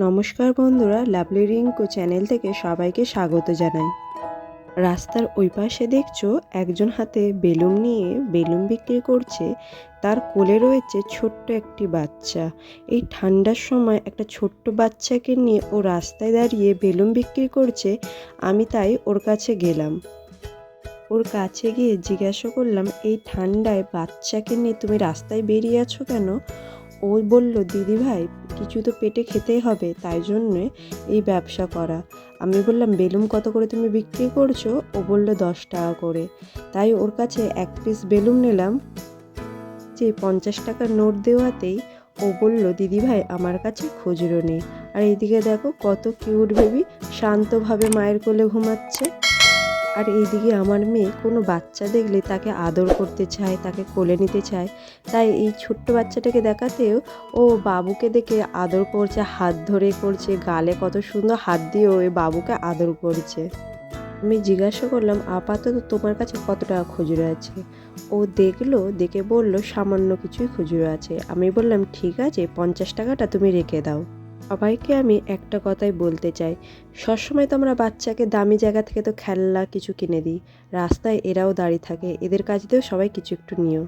নমস্কার বন্ধুরা, lovely Rinku channel থেকে সবাইকে স্বাগত জানাই। রাস্তার ওই পাশে দেখছো একজন হাতে বেলুন নিয়ে বেলুন বিক্রি করছে, তার কোলে রয়েছে ছোট্ট একটি বাচ্চা। এই ঠান্ডার সময় একটা ছোট্ট বাচ্চাকে নিয়ে ও রাস্তায় দাঁড়িয়ে বেলুন বিক্রি করছে। আমি তাই ওর কাছে গেলাম, ওর কাছে গিয়ে জিজ্ঞাসা করলাম, এই ঠান্ডায় বাচ্চাকে নিয়ে তুমি রাস্তায় বেরিয়ে আছো কেন? ও বলল, দিদি ভাই কিছু তো পেটে খেতেই হবে, তাই জন্যে এই ব্যবসা করা। আমি বললাম, বেলুন কত করে তুমি বিক্রি করছো? ও বলল 10 টাকা করে। তাই ওর কাছে এক পিস বেলুন নিলাম। যে 50 টাকার নোট দেওয়াতেই ও বলল, দিদি ভাই আমার কাছে খুচরো নেই। আর এইদিকে দেখো কত কিউট বেবি শান্তভাবে মায়ের কোলে ঘুমাচ্ছে। আর এইদিকে আমার মেয়ে কোনো বাচ্চা দেখলে তাকে আদর করতে চায়, তাকে কোলে নিতে চায়। তাই এই ছোট্ট বাচ্চাটাকে দেখাতেও ও বাবুকে দেখে আদর করছে, হাত ধরে করছে, গালে কত সুন্দর হাত দিয়ে ওই বাবুকে আদর করছে। আমি জিজ্ঞাসা করলাম, আপাতত তোমার কাছে কত টাকা খুচরো আছে? ও দেখলো, দেখে বলল সামান্য কিছুই খুচরো আছে। আমি বললাম, ঠিক আছে, 50 টাকাটা তুমি রেখে দাও। সবাইকে আমি একটা কথাই বলতে চাই, সবসময় তো আমরা বাচ্চাকে দামি জায়গা থেকে তো খেলনা কিছু কিনে দিই, রাস্তায় এরাও দাঁড়িয়ে থাকে, এদের কাছ দিয়েও সবাই কিছু একটু নিও।